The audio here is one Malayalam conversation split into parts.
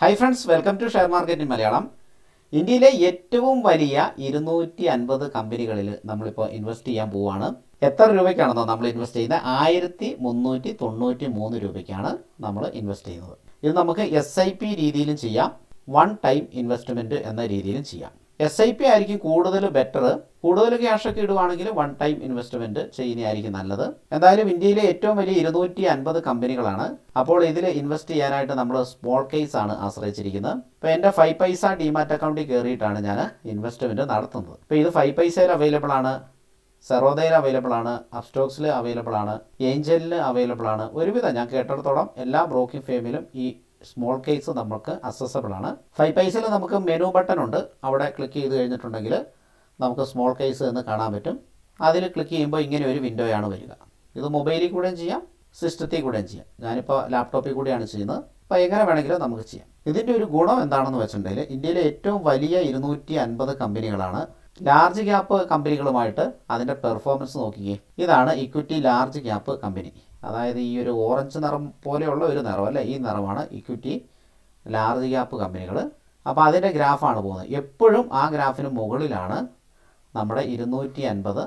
Hi friends, welcome to Share Market in Malayalam. ഇന്ത്യയിലെ ഏറ്റവും വലിയ 250 കമ്പനികളിൽ നമ്മളിപ്പോൾ ഇൻവെസ്റ്റ് ചെയ്യാൻ പോവുകയാണ്. എത്ര രൂപയ്ക്കാണെന്നോ നമ്മൾ ഇൻവെസ്റ്റ് ചെയ്യുന്നത്? 1393 രൂപയ്ക്കാണ് നമ്മൾ ഇൻവെസ്റ്റ് ചെയ്യുന്നത്. ഇത് നമുക്ക് SIP രീതിയിലും ചെയ്യാം, വൺ ടൈം ഇൻവെസ്റ്റ്മെൻറ്റ് എന്ന രീതിയിലും ചെയ്യാം. SIP ആയിരിക്കും കൂടുതൽ ബെറ്റർ. കൂടുതൽ ക്യാഷൊക്കെ ഇടുവാണെങ്കിൽ വൺ ടൈം ഇൻവെസ്റ്റ്മെൻറ്റ് ചെയ്യുന്നതായിരിക്കും നല്ലത്. എന്തായാലും ഇന്ത്യയിലെ ഏറ്റവും വലിയ 250 കമ്പനികളാണ്. അപ്പോൾ ഇതിൽ ഇൻവെസ്റ്റ് ചെയ്യാനായിട്ട് നമ്മൾ സ്മോൾ കേസ് ആണ് ആശ്രയിച്ചിരിക്കുന്നത്. ഇപ്പോൾ എൻ്റെ 5 പൈസ ഡിമാറ്റ് അക്കൗണ്ടിൽ കയറിയിട്ടാണ് ഞാൻ ഇൻവെസ്റ്റ്മെൻറ്റ് നടത്തുന്നത്. ഇപ്പോൾ ഇത് 5 പൈസയിൽ അവൈലബിൾ ആണ്, സെറോദയിൽ അവൈലബിൾ ആണ്, അപ്സ്റ്റോക്സിൽ അവൈലബിൾ ആണ്, ഏഞ്ചലിൽ അവൈലബിൾ ആണ്. ഒരുവിധം ഞാൻ കേട്ടിടത്തോളം എല്ലാ ബ്രോക്കിംഗ് ഫേമിലും ഈ സ്മോൾ കേസ് നമുക്ക് അക്സസബിൾ ആണ്. 5 പൈസയിൽ നമുക്ക് മെനു ബട്ടൺ ഉണ്ട്. അവിടെ ക്ലിക്ക് ചെയ്ത് കഴിഞ്ഞിട്ടുണ്ടെങ്കിൽ നമുക്ക് സ്മോൾ കേസ് എന്ന് കാണാൻ പറ്റും. അതിൽ ക്ലിക്ക് ചെയ്യുമ്പോൾ ഇങ്ങനെ ഒരു വിൻഡോയാണ് വരിക. ഇത് മൊബൈലിൽ കൂടെയും ചെയ്യാം, സിസ്റ്റത്തിൽ കൂടെയും ചെയ്യാം. ഞാനിപ്പോൾ ലാപ്ടോപ്പിൽ കൂടെയാണ് ചെയ്യുന്നത്. അപ്പോൾ എങ്ങനെ വേണമെങ്കിലും നമുക്ക് ചെയ്യാം. ഇതിൻ്റെ ഒരു ഗുണം എന്താണെന്ന് വെച്ചിട്ടുണ്ടെങ്കിൽ ഇന്ത്യയിലെ ഏറ്റവും വലിയ 250 കമ്പനികളാണ്. ലാർജ് ക്യാപ്പ് കമ്പനികളുമായിട്ട് അതിൻ്റെ പെർഫോമൻസ് നോക്കിയേ. ഇതാണ് ഇക്വിറ്റി ലാർജ് ക്യാപ്പ് കമ്പനി. അതായത് ഈ ഒരു ഓറഞ്ച് നിറം പോലെയുള്ള ഒരു നിറം അല്ലേ, ഈ നിറമാണ് ഇക്വിറ്റി ലാർജ് ക്യാപ്പ് കമ്പനികൾ. അപ്പോൾ അതിൻ്റെ ഗ്രാഫാണ് പോകുന്നത്. എപ്പോഴും ആ ഗ്രാഫിന് മുകളിലാണ് നമ്മുടെ 250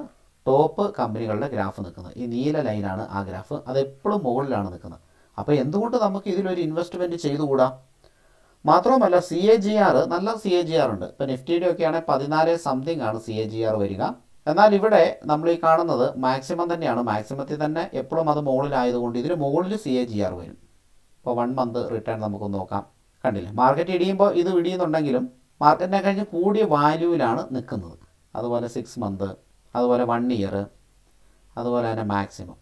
ടോപ്പ് കമ്പനികളുടെ ഗ്രാഫ് നിൽക്കുന്നത്. ഈ നീല ലൈനാണ് ആ ഗ്രാഫ്. അതെപ്പോഴും മുകളിലാണ് നിൽക്കുന്നത്. അപ്പോൾ എന്തുകൊണ്ട് നമുക്ക് ഇതിലൊരു ഇൻവെസ്റ്റ്മെൻറ്റ് ചെയ്തുകൂടാ? മാത്രവുമല്ല CAGR നല്ല CAGR ഉണ്ട്. ഇപ്പോൾ നിഫ്റ്റിയുടെ ഒക്കെ ആണെങ്കിൽ 14 സംതിങ് ആണ് CAGR വരിക. എന്നാൽ ഇവിടെ നമ്മൾ ഈ കാണുന്നത് മാക്സിമം തന്നെയാണ്. മാക്സിമത്തിൽ തന്നെ എപ്പോഴും അത് മുകളിലായതുകൊണ്ട് ഇതിന് മുകളിൽ CAGR വരും. ഇപ്പോൾ 1 മന്ത് റിട്ടേൺ നമുക്കൊന്ന് നോക്കാം. കണ്ടില്ലേ, മാർക്കറ്റ് ഇടിയുമ്പോൾ ഇത് ഇടിയുന്നുണ്ടെങ്കിലും മാർക്കറ്റിനെ കഴിഞ്ഞ് കൂടിയ വാല്യൂവിലാണ് നിൽക്കുന്നത്. അതുപോലെ 6 മന്ത്, അതുപോലെ 1 ഇയർ, അതുപോലെ തന്നെ മാക്സിമം.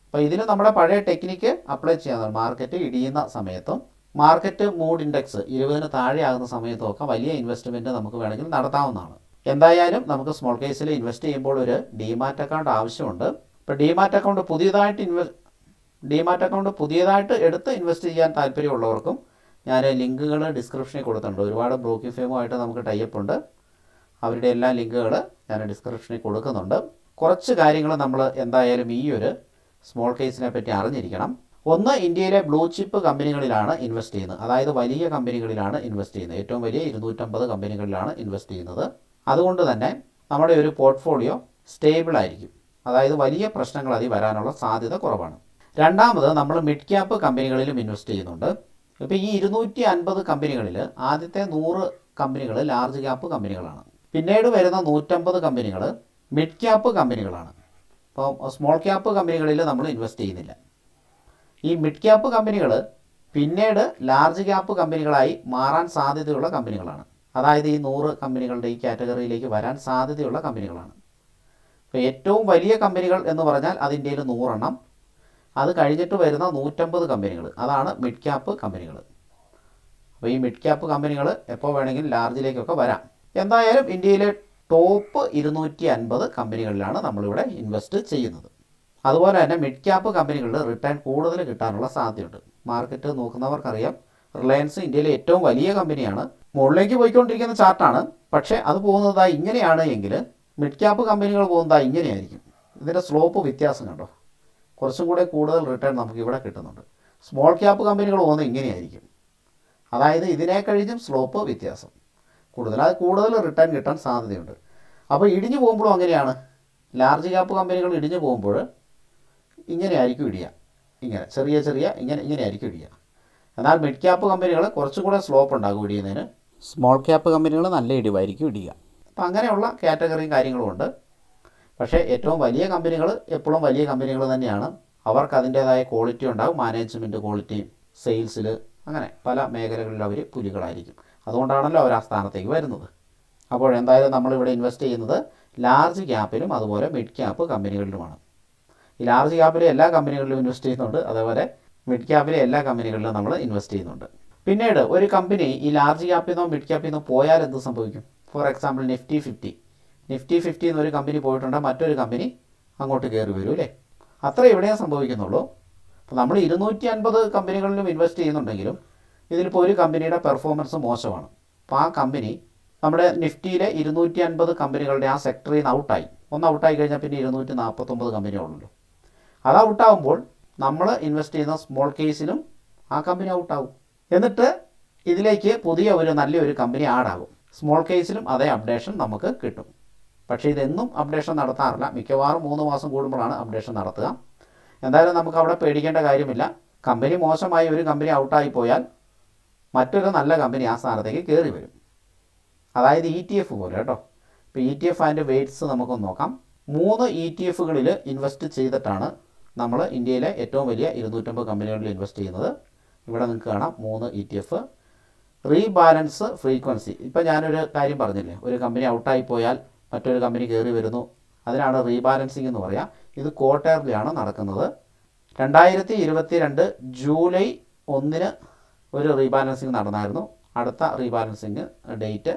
അപ്പോൾ ഇതിൽ നമ്മുടെ പഴയ ടെക്നിക്ക് അപ്ലൈ ചെയ്യാവുന്നതാണ്. മാർക്കറ്റ് ഇടിയുന്ന സമയത്തും മാർക്കറ്റ് മൂഡ് ഇൻഡെക്സ് 20-ന് താഴെ ആകുന്ന സമയത്തും ഒക്കെ വലിയ ഇൻവെസ്റ്റ്മെൻറ്റ് നമുക്ക് വേണമെങ്കിൽ നടത്താവുന്നതാണ്. എന്തായാലും നമുക്ക് സ്മോൾ കേസിൽ ഇൻവെസ്റ്റ് ചെയ്യുമ്പോൾ ഒരു ഡിമാറ്റ് അക്കൗണ്ട് ആവശ്യമുണ്ട്. ഇപ്പോൾ ഡിമാറ്റ് അക്കൗണ്ട് പുതിയതായിട്ട് എടുത്ത് ഇൻവെസ്റ്റ് ചെയ്യാൻ താല്പര്യമുള്ളവർക്കും ഞാൻ ലിങ്കുകൾ ഡിസ്ക്രിപ്ഷനിൽ കൊടുത്തിട്ടുണ്ട്. ഒരുപാട് ബ്രോക്കിംഗ് ഫേമുമായിട്ട് നമുക്ക് ടൈപ്പ് ഉണ്ട്. അവരുടെ എല്ലാ ലിങ്കുകൾ ഞാൻ ഡിസ്ക്രിപ്ഷനിൽ കൊടുക്കുന്നുണ്ട്. കുറച്ച് കാര്യങ്ങൾ നമ്മൾ എന്തായാലും ഈ ഒരു സ്മോൾ കേസിനെ പറ്റി അറിഞ്ഞിരിക്കണം. ഒന്ന്, ഇന്ത്യയിലെ ബ്ലൂ ചിപ്പ് കമ്പനികളിലാണ് ഇൻവെസ്റ്റ് ചെയ്യുന്നത്. അതായത് വലിയ കമ്പനികളിലാണ് ഇൻവെസ്റ്റ് ചെയ്യുന്നത്. ഏറ്റവും വലിയ 250 കമ്പനികളിലാണ് ഇൻവെസ്റ്റ് ചെയ്യുന്നത്. അതുകൊണ്ട് തന്നെ നമ്മുടെ ഒരു പോർട്ട്ഫോളിയോ സ്റ്റേബിൾ ആയിരിക്കും. അതായത് വലിയ പ്രശ്നങ്ങൾ അതിൽ വരാനുള്ള സാധ്യത കുറവാണ്. രണ്ടാമത്, നമ്മൾ മിഡ് ക്യാപ്പ് കമ്പനികളിലും ഇൻവെസ്റ്റ് ചെയ്യുന്നുണ്ട്. ഇപ്പോൾ ഈ 250 കമ്പനികളിൽ ആദ്യത്തെ 100 കമ്പനികൾ ലാർജ് ക്യാപ്പ് കമ്പനികളാണ്. പിന്നീട് വരുന്ന 150 കമ്പനികൾ മിഡ് ക്യാപ്പ് കമ്പനികളാണ്. അപ്പോൾ സ്മോൾ ക്യാപ്പ് കമ്പനികളിൽ നമ്മൾ ഇൻവെസ്റ്റ് ചെയ്യുന്നില്ല. ഈ മിഡ് ക്യാപ്പ് കമ്പനികൾ പിന്നീട് ലാർജ് ക്യാപ്പ് കമ്പനികളായി മാറാൻ സാധ്യതയുള്ള കമ്പനികളാണ്. അതായത് ഈ 100 കമ്പനികളുടെ ഈ കാറ്റഗറിയിലേക്ക് വരാൻ സാധ്യതയുള്ള കമ്പനികളാണ്. അപ്പോൾ ഏറ്റവും വലിയ കമ്പനികൾ എന്ന് പറഞ്ഞാൽ അത് ഇന്ത്യയിൽ 100 എണ്ണം. അത് കഴിഞ്ഞിട്ട് വരുന്ന 150 കമ്പനികൾ, അതാണ് മിഡ് ക്യാപ്പ് കമ്പനികൾ. അപ്പോൾ ഈ മിഡ് ക്യാപ്പ് കമ്പനികൾ എപ്പോൾ വേണമെങ്കിലും ലാർജിലേക്കൊക്കെ വരാം. എന്തായാലും ഇന്ത്യയിലെ ടോപ്പ് 250 കമ്പനികളിലാണ് നമ്മളിവിടെ ഇൻവെസ്റ്റ് ചെയ്യുന്നത്. അതുപോലെ തന്നെ മിഡ് ക്യാപ്പ് കമ്പനികളിൽ റിട്ടേൺ കൂടുതൽ കിട്ടാനുള്ള സാധ്യതയുണ്ട്. മാർക്കറ്റ് നോക്കുന്നവർക്കറിയാം, റിലയൻസ് ഇന്ത്യയിലെ ഏറ്റവും വലിയ കമ്പനിയാണ്. മുകളിലേക്ക് പോയിക്കൊണ്ടിരിക്കുന്ന ചാർട്ടാണ്. പക്ഷേ അത് പോകുന്നതാ ഇങ്ങനെയാണ് എങ്കിൽ മിഡ് ക്യാപ്പ് കമ്പനികൾ പോകുന്നതാ ഇങ്ങനെയായിരിക്കും. ഇതിൻ്റെ സ്ലോപ്പ് വ്യത്യാസം കണ്ടോ, കുറച്ചും കൂടെ കൂടുതൽ റിട്ടേൺ നമുക്ക് ഇവിടെ കിട്ടുന്നുണ്ട്. സ്മോൾ ക്യാപ്പ് കമ്പനികൾ പോകുന്നത് ഇങ്ങനെയായിരിക്കും. അതായത് ഇതിനെ കഴിഞ്ഞും സ്ലോപ്പ് വ്യത്യാസം കൂടുതൽ, അത് കൂടുതൽ റിട്ടേൺ കിട്ടാൻ സാധ്യതയുണ്ട്. അപ്പോൾ ഇടിഞ്ഞു പോകുമ്പോഴും അങ്ങനെയാണ്. ലാർജ് ക്യാപ്പ് കമ്പനികൾ ഇടിഞ്ഞു പോകുമ്പോൾ ഇങ്ങനെയായിരിക്കും ഇടിയുക, ഇങ്ങനെ ചെറിയ ഇങ്ങനെയായിരിക്കും ഇടിയുക. എന്നാൽ മിഡ് ക്യാപ്പ് കമ്പനികൾ കുറച്ചും കൂടെ സ്ലോപ്പ് ഉണ്ടാകും ഇടിയുന്നതിന്. സ്മോൾ ക്യാപ്പ് കമ്പനികൾ നല്ല ഇടിവായിരിക്കും ഇടിയുക. അപ്പോൾ അങ്ങനെയുള്ള കാറ്റഗറിയും കാര്യങ്ങളും ഉണ്ട്. പക്ഷേ ഏറ്റവും വലിയ കമ്പനികൾ എപ്പോഴും വലിയ കമ്പനികൾ തന്നെയാണ്. അവർക്ക് അതിൻ്റേതായ ക്വാളിറ്റി ഉണ്ടാകും. മാനേജ്മെൻറ്റ് ക്വാളിറ്റി, സെയിൽസിൽ, അങ്ങനെ പല മേഖലകളിൽ അവർ പുലികളായിരിക്കും. അതുകൊണ്ടാണല്ലോ അവർ ആ സ്ഥാനത്തേക്ക് വരുന്നത്. അപ്പോൾ എന്തായാലും നമ്മളിവിടെ ഇൻവെസ്റ്റ് ചെയ്യുന്നത് ലാർജ് ക്യാപ്പിലും അതുപോലെ മിഡ് ക്യാപ്പ് കമ്പനികളിലുമാണ്. ഈ ലാർജ് ക്യാപ്പിലെ എല്ലാ കമ്പനികളിലും ഇൻവെസ്റ്റ് ചെയ്യുന്നുണ്ട്. അതേപോലെ മിഡ് ക്യാപ്പിലെ എല്ലാ കമ്പനികളിലും നമ്മൾ ഇൻവെസ്റ്റ് ചെയ്യുന്നുണ്ട്. പിന്നീട് ഒരു കമ്പനി ഈ ലാർജ് ക്യാപ്പിൽ നിന്നോ മിഡ് ക്യാപ്പിൽ നിന്നോ പോയാൽ എന്ത് സംഭവിക്കും? ഫോർ എക്സാമ്പിൾ നിഫ്റ്റി 50 എന്നൊരു കമ്പനി പോയിട്ടുണ്ടെങ്കിൽ മറ്റൊരു കമ്പനി അങ്ങോട്ട് കയറി വരും അല്ലേ? അത്ര എവിടെയും സംഭവിക്കുന്നുള്ളൂ. അപ്പോൾ നമ്മൾ 250 കമ്പനികളിലും ഇൻവെസ്റ്റ് ചെയ്യുന്നുണ്ടെങ്കിലും ഇതിലിപ്പോൾ ഒരു കമ്പനിയുടെ പെർഫോമൻസ് മോശമാണ്. അപ്പോൾ ആ കമ്പനി നമ്മുടെ നിഫ്റ്റിയിലെ 250 കമ്പനികളുടെ ആ സെക്ടറിൽ നിന്ന് ഔട്ടായി. ഒന്ന് ഔട്ടായി കഴിഞ്ഞാൽ പിന്നെ 249 കമ്പനികളുള്ളൂ. അത് ഔട്ടാകുമ്പോൾ നമ്മൾ ഇൻവെസ്റ്റ് ചെയ്യുന്ന സ്മോൾ കേസിലും ആ കമ്പനി ഔട്ടാവും. എന്നിട്ട് ഇതിലേക്ക് പുതിയ നല്ലൊരു കമ്പനി ആഡാകും. സ്മോൾ കേസിലും അതേ അപ്ഡേഷൻ നമുക്ക് കിട്ടും. പക്ഷേ ഇതെന്നും അപ്ഡേഷൻ നടത്താറില്ല. മിക്കവാറും 3 മാസം കൂടുമ്പോഴാണ് അപ്ഡേഷൻ നടത്തുക. എന്തായാലും നമുക്ക് അവിടെ പേടിക്കേണ്ട കാര്യമില്ല. കമ്പനി മോശമായി ഒരു കമ്പനി ഔട്ടായി പോയാൽ മറ്റൊരു നല്ല കമ്പനി ആ സ്ഥാനത്തേക്ക് കയറി വരും. അതായത് ETF പോലെ കേട്ടോ. ഇപ്പോൾ ETF അതിൻ്റെ വെയ്റ്റ്സ് നമുക്കൊന്ന് നോക്കാം. 3 ETFകളിൽ ഇൻവെസ്റ്റ് ചെയ്തിട്ടാണ് നമ്മൾ ഇന്ത്യയിലെ ഏറ്റവും വലിയ 250 കമ്പനികളിൽ ഇൻവെസ്റ്റ് ചെയ്യുന്നത്. ഇവിടെ നിങ്ങൾക്ക് കാണാം 3 ETF. Rebalance frequency. ഇപ്പോൾ ഞാനൊരു കാര്യം പറഞ്ഞില്ലേ, ഒരു കമ്പനി ഔട്ടായി പോയാൽ മറ്റൊരു കമ്പനി കയറി വരുന്നു, അതിനാണ് റീബാലൻസിങ് എന്ന് പറയുക. ഇത് ക്വാർട്ടർലിയാണ് നടക്കുന്നത്. 2022 ജൂലൈ 1 ഒരു റീബാലൻസിങ് നടന്നായിരുന്നു. അടുത്ത റീബാലൻസിങ് ഡേറ്റ്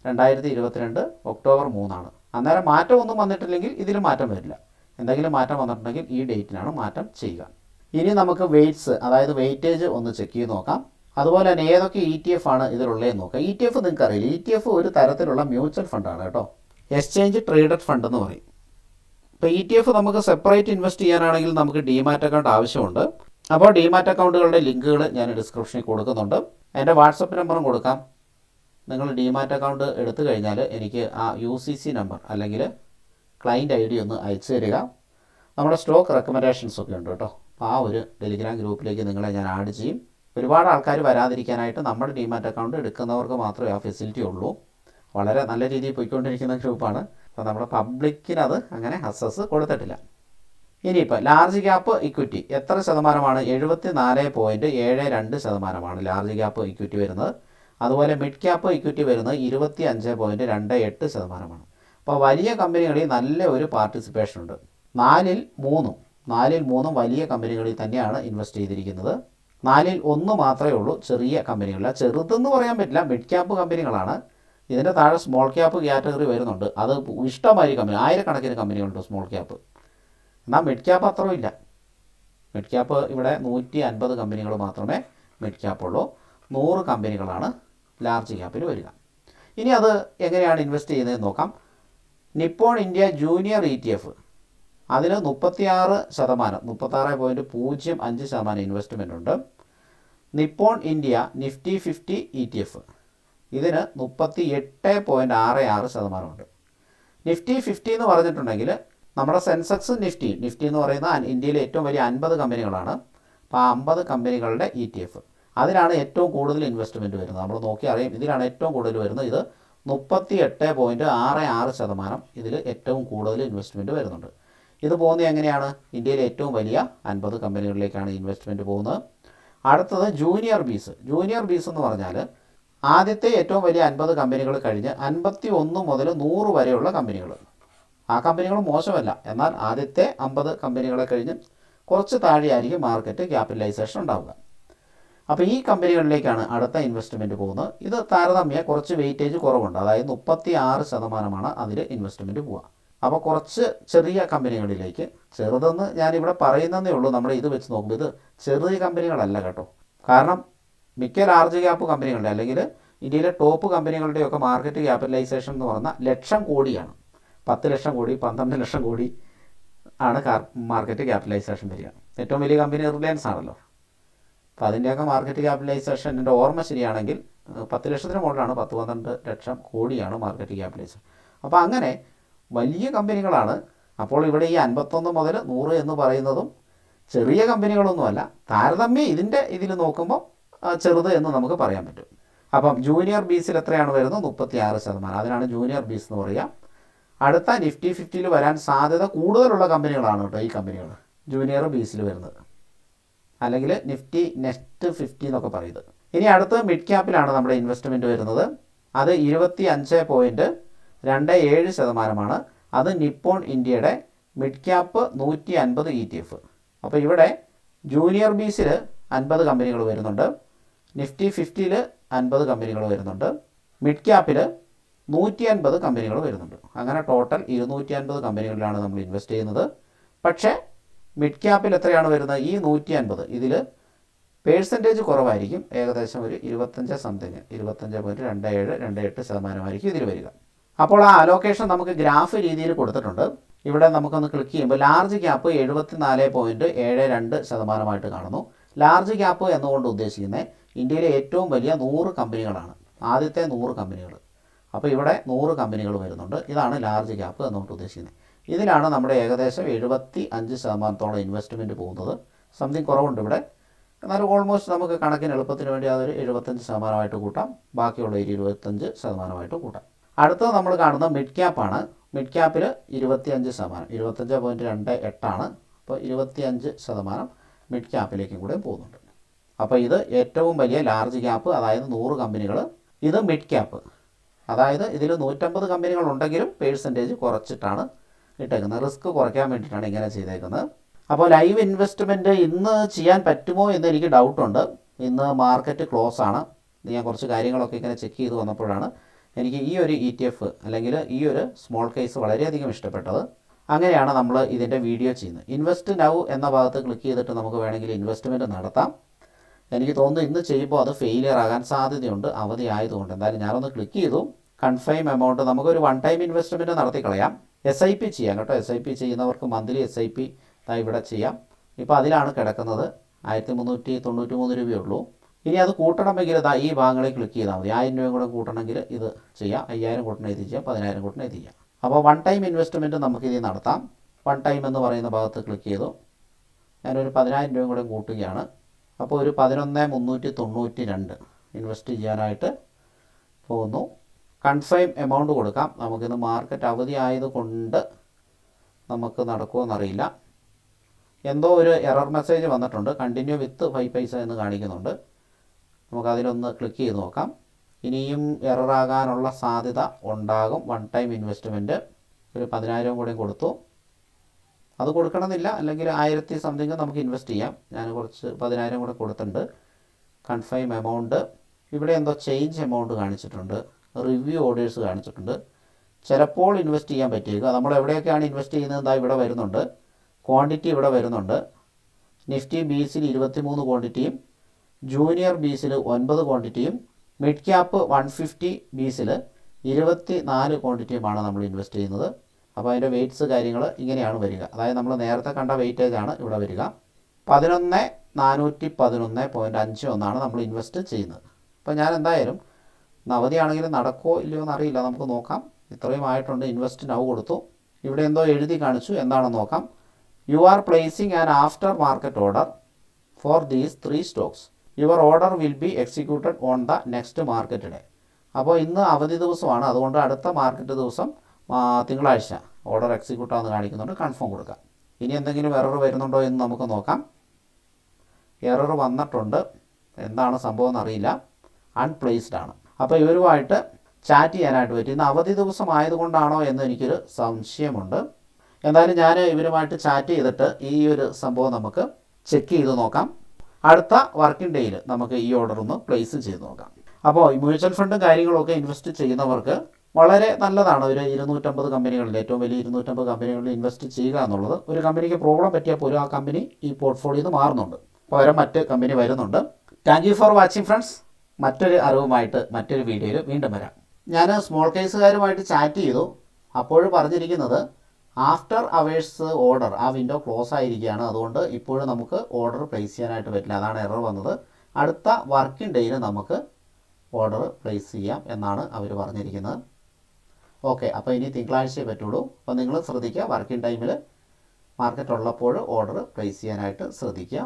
2022 ഒക്ടോബർ 3 അന്നേരം മാറ്റമൊന്നും വന്നിട്ടില്ലെങ്കിൽ ഇതിൽ മാറ്റം വരില്ല. എന്തെങ്കിലും മാറ്റം വന്നിട്ടുണ്ടെങ്കിൽ ഈ ഡേറ്റിനാണ് മാറ്റം ചെയ്യുക. ഇനി നമുക്ക് വെയ്റ്റ്സ്, അതായത് വെയിറ്റേജ് ഒന്ന് ചെക്ക് ചെയ്ത് നോക്കാം. അതുപോലെ തന്നെ ഏതൊക്കെ ETF ആണ് ഇതിലുള്ളതെന്ന് നോക്കാം. ETF നിങ്ങൾക്ക് അറിയില്ല. ETF ഒരു തരത്തിലുള്ള മ്യൂച്വൽ ഫണ്ടാണ് കേട്ടോ. എക്സ്ചേഞ്ച് ട്രേഡഡ് ഫണ്ട് എന്ന് പറയും. ഇപ്പോൾ ETF നമുക്ക് സെപ്പറേറ്റ് ഇൻവെസ്റ്റ് ചെയ്യാനാണെങ്കിൽ നമുക്ക് ഡിമാറ്റ് അക്കൗണ്ട് ആവശ്യമുണ്ട്. അപ്പോൾ ഡിമാറ്റ് അക്കൗണ്ടുകളുടെ ലിങ്കുകൾ ഞാൻ ഡിസ്ക്രിപ്ഷനിൽ കൊടുക്കുന്നുണ്ട്. എൻ്റെ വാട്സപ്പ് നമ്പറും കൊടുക്കാം. നിങ്ങൾ ഡിമാറ്റ് അക്കൗണ്ട് എടുത്തു കഴിഞ്ഞാൽ എനിക്ക് ആ UCC നമ്പർ അല്ലെങ്കിൽ ക്ലയൻറ്റ് ID ഒന്ന് അയച്ചു തരിക. നമ്മുടെ സ്റ്റോക്ക് റെക്കമെൻഡേഷൻസ് ഒക്കെ ഉണ്ട് കേട്ടോ. അപ്പോൾ ആ ഒരു ടെലിഗ്രാം ഗ്രൂപ്പിലേക്ക് നിങ്ങളെ ഞാൻ ആഡ് ചെയ്യും. ഒരുപാട് ആൾക്കാർ വരാതിരിക്കാനായിട്ട് നമ്മുടെ ഡിമാറ്റ് അക്കൗണ്ട് എടുക്കുന്നവർക്ക് മാത്രമേ ആ ഫെസിലിറ്റി ഉള്ളൂ. വളരെ നല്ല രീതിയിൽ പോയിക്കൊണ്ടിരിക്കുന്ന ഗ്രൂപ്പാണ്. അപ്പോൾ നമ്മുടെ പബ്ലിക്കിനത് അങ്ങനെ അക്സസ് കൊടുത്തിട്ടില്ല. ഇനിയിപ്പോൾ ലാർജ് ക്യാപ്പ് ഇക്വിറ്റി എത്ര ശതമാനമാണ്? 74.72% ലാർജ് ക്യാപ്പ് ഇക്വിറ്റി വരുന്നത്. അതുപോലെ മിഡ് ക്യാപ്പ് ഇക്വിറ്റി വരുന്നത് 25.28%. അപ്പോൾ വലിയ കമ്പനികളിൽ നല്ല ഒരു പാർട്ടിസിപ്പേഷൻ ഉണ്ട്. 4ൽ 3 വലിയ കമ്പനികളിൽ തന്നെയാണ് ഇൻവെസ്റ്റ് ചെയ്തിരിക്കുന്നത്. 4ൽ 1 മാത്രമേ ഉള്ളൂ ചെറിയ കമ്പനികളിൽ. ചെറുതെന്ന് പറയാൻ പറ്റില്ല, മിഡ് ക്യാപ്പ് കമ്പനികളാണ്. ഇതിൻ്റെ താഴെ സ്മോൾ ക്യാപ്പ് കാറ്റഗറി വരുന്നുണ്ട്. അത് ഇഷ്ടമായി കമ്പനി, ആയിരക്കണക്കിന് കമ്പനികളുണ്ട് സ്മോൾ ക്യാപ്പ്. എന്നാൽ മിഡ് ക്യാപ്പ് അത്രയും ഇല്ല. മിഡ് ക്യാപ്പ് ഇവിടെ 150 കമ്പനികൾ മാത്രമേ മിഡ് ക്യാപ്പ് ഉള്ളൂ. 100 കമ്പനികളാണ് ലാർജ് ക്യാപ്പിൽ വരിക. ഇനി അത് എങ്ങനെയാണ് ഇൻവെസ്റ്റ് ചെയ്യുന്നതെന്ന് നോക്കാം. നിപ്പോൺ ഇന്ത്യ ജൂനിയർ ETF അതിന് 36.05% ഇൻവെസ്റ്റ്മെൻ്റ് ഉണ്ട്. നിപ്പോൺ ഇന്ത്യ നിഫ്റ്റി 50 ETF ഇതിന് 38.66% ഉണ്ട്. നിഫ്റ്റി 50 എന്ന് പറഞ്ഞിട്ടുണ്ടെങ്കിൽ നമ്മുടെ സെൻസെക്സ് നിഫ്റ്റി എന്ന് പറയുന്ന ഇന്ത്യയിലെ ഏറ്റവും വലിയ 50 കമ്പനികളാണ്. അപ്പോൾ ആ 50 കമ്പനികളുടെ ETF അതിലാണ് ഏറ്റവും കൂടുതൽ ഇൻവെസ്റ്റ്മെൻറ്റ് വരുന്നത്. നമ്മൾ നോക്കി അറിയാം, ഇതിലാണ് ഏറ്റവും കൂടുതൽ വരുന്നത്. ഇത് 38.66% ഇതിൽ ഏറ്റവും കൂടുതൽ ഇൻവെസ്റ്റ്മെൻറ്റ് വരുന്നുണ്ട്. ഇത് പോകുന്നത് എങ്ങനെയാണ്? ഇന്ത്യയിലെ ഏറ്റവും വലിയ 50 കമ്പനികളിലേക്കാണ് ഇൻവെസ്റ്റ്മെൻറ്റ് പോകുന്നത്. അടുത്തത് ജൂനിയർ ബീസ് എന്ന് പറഞ്ഞാൽ ആദ്യത്തെ ഏറ്റവും വലിയ 50 കമ്പനികൾ കഴിഞ്ഞ് 51 മുതൽ 100 വരെയുള്ള കമ്പനികൾ. ആ കമ്പനികൾ മോശമല്ല, എന്നാൽ ആദ്യത്തെ 50 കമ്പനികളെ കഴിഞ്ഞ് കുറച്ച് താഴെയായിരിക്കും മാർക്കറ്റ് ക്യാപിറ്റലൈസേഷൻ ഉണ്ടാവുക. അപ്പോൾ ഈ കമ്പനികളിലേക്കാണ് അടുത്ത ഇൻവെസ്റ്റ്മെൻറ്റ് പോകുന്നത്. ഇത് താരതമ്യ കുറച്ച് വെയിറ്റേജ് കുറവുണ്ട്. അതായത് 36% അതിൽ ഇൻവെസ്റ്റ്മെൻറ്റ് പോവുക. അപ്പോൾ കുറച്ച് ചെറിയ കമ്പനികളിലേക്ക്, ചെറുതെന്ന് ഞാനിവിടെ പറയുന്നതേ ഉള്ളൂ. നമ്മൾ ഇത് വെച്ച് നോക്കുമ്പോൾ ഇത് ചെറിയ കമ്പനികളല്ല കേട്ടോ. കാരണം മിക്ക ലാർജ് ക്യാപ്പ് കമ്പനികളുടെ അല്ലെങ്കിൽ ഇന്ത്യയിലെ ടോപ്പ് കമ്പനികളുടെയൊക്കെ മാർക്കറ്റ് ക്യാപിറ്റലൈസേഷൻ എന്ന് പറഞ്ഞാൽ ലക്ഷം കോടിയാണ്. 10 ലക്ഷം കോടി, 12 ലക്ഷം കോടി ആണ് മാർക്കറ്റ് ക്യാപിറ്റലൈസേഷൻ വരിക. ഏറ്റവും വലിയ കമ്പനി റിലയൻസ് ആണല്ലോ. അപ്പോൾ അതിൻ്റെയൊക്കെ മാർക്കറ്റ് ക്യാപിറ്റലൈസേഷൻ എൻ്റെ ഓർമ്മ ശരിയാണെങ്കിൽ 10 ലക്ഷത്തിന് മുകളിലാണ്, 10-12 ലക്ഷം കോടിയാണ് മാർക്കറ്റ് ക്യാപിറ്റലൈസേഷൻ. അപ്പോൾ അങ്ങനെ വലിയ കമ്പനികളാണ്. അപ്പോൾ ഇവിടെ ഈ 51 മുതൽ 100 എന്ന് പറയുന്നതും ചെറിയ കമ്പനികളൊന്നുമല്ല. താരതമ്യം ഇതിൽ നോക്കുമ്പോൾ ചെറുത് എന്ന് നമുക്ക് പറയാൻ പറ്റും. അപ്പം ജൂനിയർ ബീസിൽ എത്രയാണ് വരുന്നത്? 36%. അതിനാണ് ജൂനിയർ ബീസ് എന്ന് പറയുക. അടുത്ത നിഫ്റ്റി 50 വരാൻ സാധ്യത കൂടുതലുള്ള കമ്പനികളാണ് കേട്ടോ ഈ കമ്പനികൾ ജൂനിയർ ബീസിൽ വരുന്നത്, അല്ലെങ്കിൽ നിഫ്റ്റി നെക്സ്റ്റ് 50 എന്നൊക്കെ പറയുന്നത്. ഇനി അടുത്ത മിഡ് ക്യാപ്പിലാണ് നമ്മുടെ ഇൻവെസ്റ്റ്മെൻറ്റ് വരുന്നത്. അത് 25.27%. അത് നിപ്പോൺ ഇന്ത്യയുടെ മിഡ് ക്യാപ്പ് 150 ETF. അപ്പോൾ ഇവിടെ ജൂനിയർ ബീസിൽ 50 കമ്പനികൾ വരുന്നുണ്ട്, നിഫ്റ്റി 50 50 കമ്പനികൾ വരുന്നുണ്ട്, മിഡ് ക്യാപ്പിൽ 150 കമ്പനികൾ വരുന്നുണ്ട്. അങ്ങനെ ടോട്ടൽ 250 കമ്പനികളിലാണ് നമ്മൾ ഇൻവെസ്റ്റ് ചെയ്യുന്നത്. പക്ഷേ മിഡ് ക്യാപ്പിൽ എത്രയാണ് വരുന്നത്? ഈ 150 ഇതിൽ പേഴ്സൻറ്റേജ് കുറവായിരിക്കും. ഏകദേശം ഒരു 25.27-28% ഇതിൽ വരിക. അപ്പോൾ ആ അലോക്കേഷൻ നമുക്ക് ഗ്രാഫ് രീതിയിൽ കൊടുത്തിട്ടുണ്ട്. ഇവിടെ നമുക്കൊന്ന് ക്ലിക്ക് ചെയ്യുമ്പോൾ ലാർജ് ക്യാപ്പ് 74.72% കാണുന്നു. ലാർജ് ക്യാപ്പ് എന്നുകൊണ്ട് ഉദ്ദേശിക്കുന്നത് ഇന്ത്യയിലെ ഏറ്റവും വലിയ 100 കമ്പനികളാണ്, ആദ്യത്തെ 100 കമ്പനികൾ. അപ്പോൾ ഇവിടെ 100 കമ്പനികൾ വരുന്നുണ്ട്. ഇതാണ് ലാർജ് ക്യാപ്പ് എന്നുകൊണ്ട് ഉദ്ദേശിക്കുന്നത്. ഇതിലാണ് നമ്മുടെ ഏകദേശം 75% ഇൻവെസ്റ്റ്മെൻറ്റ് പോകുന്നത്. സംതിങ് കുറവുണ്ട് ഇവിടെ, എന്നാലും ഓൾമോസ്റ്റ് നമുക്ക് കണക്കിന് എളുപ്പത്തിന് വേണ്ടി അതൊരു 75% കൂട്ടാം, ബാക്കിയുള്ള 25% കൂട്ടാം. അടുത്തത് നമ്മൾ കാണുന്ന മിഡ് ക്യാപ്പാണ്. മിഡ് ക്യാപ്പിൽ 25%, 25.28 അപ്പോൾ 25% മിഡ് ക്യാപ്പിലേക്കും കൂടെ പോകുന്നുണ്ട്. അപ്പോൾ ഇത് ഏറ്റവും വലിയ ലാർജ് ക്യാപ്പ്, അതായത് 100 കമ്പനികൾ. ഇത് മിഡ് ക്യാപ്പ്, അതായത് ഇതിൽ 150 കമ്പനികളുണ്ടെങ്കിലും പേഴ്സൻറ്റേജ് കുറച്ചിട്ടാണ് ഇട്ടേക്കുന്നത്. റിസ്ക് കുറയ്ക്കാൻ വേണ്ടിയിട്ടാണ് ഇങ്ങനെ ചെയ്തേക്കുന്നത്. അപ്പോൾ ലൈവ് ഇൻവെസ്റ്റ്മെൻറ്റ് ഇന്ന് ചെയ്യാൻ പറ്റുമോ എന്ന് എനിക്ക് ഡൗട്ടുണ്ട്. ഇന്ന് മാർക്കറ്റ് ക്ലോസ് ആണ്. ഞാൻ കുറച്ച് കാര്യങ്ങളൊക്കെ ഇങ്ങനെ ചെക്ക് ചെയ്ത് വന്നപ്പോഴാണ് എനിക്ക് ഈ ഒരു ETF അല്ലെങ്കിൽ ഈ ഒരു സ്മോൾ കേസ് വളരെയധികം ഇഷ്ടപ്പെട്ടത്. അങ്ങനെയാണ് നമ്മൾ ഇതിൻ്റെ വീഡിയോ ചെയ്യുന്നത്. ഇൻവെസ്റ്റ് നൗ എന്ന ഭാഗത്ത് ക്ലിക്ക് ചെയ്തിട്ട് നമുക്ക് വേണമെങ്കിൽ ഇൻവെസ്റ്റ്മെൻറ്റ് നടത്താം. എനിക്ക് തോന്നുന്നു ഇന്ന് ചെയ്യുമ്പോൾ അത് ഫെയിലിയർ ആകാൻ സാധ്യതയുണ്ട്, അവധി ആയതുകൊണ്ട്. എന്തായാലും ഞാനൊന്ന് ക്ലിക്ക് ചെയ്തു. കൺഫൈം എമൗണ്ട് നമുക്കൊരു വൺ ടൈം ഇൻവെസ്റ്റ്മെൻറ്റ് നടത്തി കളയാം. SIP ചെയ്യാം കേട്ടോ. SIP ചെയ്യുന്നവർക്ക് മന്ത്ലി SIP ഇവിടെ ചെയ്യാം. ഇപ്പോൾ അതിലാണ് കിടക്കുന്നത്. 1393 രൂപയുള്ളൂ. ഇനി അത് കൂട്ടണമെങ്കിൽ ഈ ഭാഗങ്ങളിൽ ക്ലിക്ക് ചെയ്താൽ മതി. 1000 രൂപയും കൂടെ കൂട്ടണമെങ്കിൽ ഇത് ചെയ്യാം. 5000 കൂട്ടണം ഇത് ചെയ്യാം, 10000 കൂട്ടണം ഇത് ചെയ്യാം. അപ്പോൾ വൺ ടൈം ഇൻവെസ്റ്റ്മെൻറ്റ് നമുക്കിത് നടത്താം. വൺ ടൈം എന്ന് പറയുന്ന ഭാഗത്ത് ക്ലിക്ക് ചെയ്തു. ഞാനൊരു 10000 രൂപയും കൂടെ കൂട്ടുകയാണ്. അപ്പോൾ ഒരു 11,392 ഇൻവെസ്റ്റ് ചെയ്യാനായിട്ട് പോകുന്നു. കൺഫൈം എമൗണ്ട് കൊടുക്കാം. നമുക്കിന്ന് മാർക്കറ്റ് അവധി ആയതുകൊണ്ട് നമുക്ക് നടക്കുമെന്നറിയില്ല. എന്തോ ഒരു എറർ മെസ്സേജ് വന്നിട്ടുണ്ട്. കണ്ടിന്യൂ വിത്ത് 5 പൈസ എന്ന് കാണിക്കുന്നുണ്ട്. നമുക്കതിലൊന്ന് ക്ലിക്ക് ചെയ്ത് നോക്കാം. ഇനിയും എററാകാനുള്ള സാധ്യത ഉണ്ടാകും. വൺ ടൈം ഇൻവെസ്റ്റ്മെൻറ്റ് ഒരു 10000 കൂടെ കൊടുത്തു. അത് കൊടുക്കണമെന്നില്ല, അല്ലെങ്കിൽ 1000 സംതിങ് നമുക്ക് ഇൻവെസ്റ്റ് ചെയ്യാം. ഞാൻ കുറച്ച് 10000 കൂടെ കൊടുത്തിട്ടുണ്ട്. കൺഫൈം എമൗണ്ട് ഇവിടെ എന്തോ ചേഞ്ച് എമൗണ്ട് കാണിച്ചിട്ടുണ്ട്, റിവ്യൂ ഓർഡേഴ്സ് കാണിച്ചിട്ടുണ്ട്. ചിലപ്പോൾ ഇൻവെസ്റ്റ് ചെയ്യാൻ പറ്റിയേക്കും. നമ്മൾ എവിടെയൊക്കെയാണ് ഇൻവെസ്റ്റ് ചെയ്യുന്നത് ഇവിടെ വരുന്നുണ്ട്. ക്വാണ്ടിറ്റി ഇവിടെ വരുന്നുണ്ട്. നിഫ്റ്റി ബീസിൽ 23 ക്വാണ്ടിറ്റിയും ജൂനിയർ ബീസിൽ 9 ക്വാണ്ടിറ്റിയും മിഡ് ക്യാപ്പ് 150 ബീസിൽ 24 ക്വാണ്ടിറ്റിയുമാണ് നമ്മൾ ഇൻവെസ്റ്റ് ചെയ്യുന്നത്. അപ്പോൾ അതിൻ്റെ വെയ്റ്റ്സ് കാര്യങ്ങൾ ഇങ്ങനെയാണ് വരിക. അതായത് നമ്മൾ നേരത്തെ കണ്ട വെയിറ്റേജാണ് ഇവിടെ വരിക. 11,411.51 നമ്മൾ ഇൻവെസ്റ്റ് ചെയ്യുന്നത്. അപ്പോൾ ഞാൻ എന്തായാലും അവധിയാണെങ്കിലും നടക്കുമോ ഇല്ലയോ എന്നറിയില്ല, നമുക്ക് നോക്കാം. ഇത്രയും ആയിട്ടുണ്ട്. ഇൻവെസ്റ്റ് നൗ കൊടുത്തു. ഇവിടെ എന്തോ എഴുതി കാണിച്ചു, എന്താണെന്ന് നോക്കാം. You are placing an after market order for these 3 stocks. Your order will be executed on the next market day. അപ്പോൾ ഇന്ന് അവധി ദിവസമാണ്, അതുകൊണ്ട് അടുത്ത മാർക്കറ്റ് ദിവസം തിങ്കളാഴ്ച ഓർഡർ എക്സിക്യൂട്ട് ആണെന്ന് കാണിക്കുന്നുണ്ട്. കൺഫേം കൊടുക്കാം. ഇനി എന്തെങ്കിലും എറർ വരുന്നുണ്ടോ എന്ന് നമുക്ക് നോക്കാം. എറർ വന്നിട്ടുണ്ട്. എന്താണ് സംഭവം എന്നറിയില്ല. അൺപ്ലേസ്ഡ് ആണ്. അപ്പോൾ ഇവരുമായിട്ട് ചാറ്റ് ചെയ്യാനായിട്ട് പറ്റും. ഇന്ന് അവധി ദിവസം ആയതുകൊണ്ടാണോ എന്ന് എനിക്കൊരു സംശയമുണ്ട്. എന്തായാലും ഞാൻ ഇവരുമായിട്ട് ചാറ്റ് ചെയ്തിട്ട് ഈ ഒരു സംഭവം നമുക്ക് ചെക്ക് ചെയ്ത് നോക്കാം. അടുത്ത വർക്കിംഗ് ഡേയിൽ നമുക്ക് ഈ ഓർഡർ ഒന്ന് പ്ലേസ് ചെയ്ത് നോക്കാം. അപ്പോൾ ഈ മ്യൂച്വൽ ഫണ്ടും കാര്യങ്ങളൊക്കെ ഇൻവെസ്റ്റ് ചെയ്യുന്നവർക്ക് വളരെ നല്ലതാണ്. ഒരു 250 കമ്പനികളിൽ, ഏറ്റവും വലിയ 250 കമ്പനികളിൽ ഇൻവെസ്റ്റ് ചെയ്യുക എന്നുള്ളത്. ഒരു കമ്പനിക്ക് പ്രോബ്ലം പറ്റിയാൽ പോലും ആ കമ്പനി ഈ പോർട്ട്ഫോളിയോയിൽ നിന്ന് മാറുന്നുണ്ട്, പകരം മറ്റ് കമ്പനി വരുന്നുണ്ട്. Thank you for watching friends. മറ്റൊരു അറിവുമായിട്ട് മറ്റൊരു വീഡിയോയിൽ വീണ്ടും വരാം. ഞാൻ സ്മോൾ കേസുകാരുമായിട്ട് ചാറ്റ് ചെയ്തു. അപ്പോൾ പറഞ്ഞിരിക്കുന്നത് ആഫ്റ്റർ അവേഴ്സ് ഓർഡർ, ആ വിൻഡോ ക്ലോസ് ആയിരിക്കുകയാണ്, അതുകൊണ്ട് ഇപ്പോഴും നമുക്ക് ഓർഡർ പ്ലേസ് ചെയ്യാനായിട്ട് പറ്റില്ല. അതാണ് എറർ വന്നത്. അടുത്ത വർക്കിംഗ് ഡേയിൽ നമുക്ക് ഓർഡർ പ്ലേസ് ചെയ്യാം എന്നാണ് അവർ പറഞ്ഞിരിക്കുന്നത്. ഓക്കെ, അപ്പോൾ ഇനി തിങ്കളാഴ്ചയെ പറ്റുള്ളൂ. അപ്പോൾ നിങ്ങൾ ശ്രദ്ധിക്കുക, വർക്കിംഗ് ടൈമിൽ മാർക്കറ്റ് ഉള്ളപ്പോൾ ഓർഡർ പ്ലേസ് ചെയ്യാനായിട്ട് ശ്രദ്ധിക്കുക.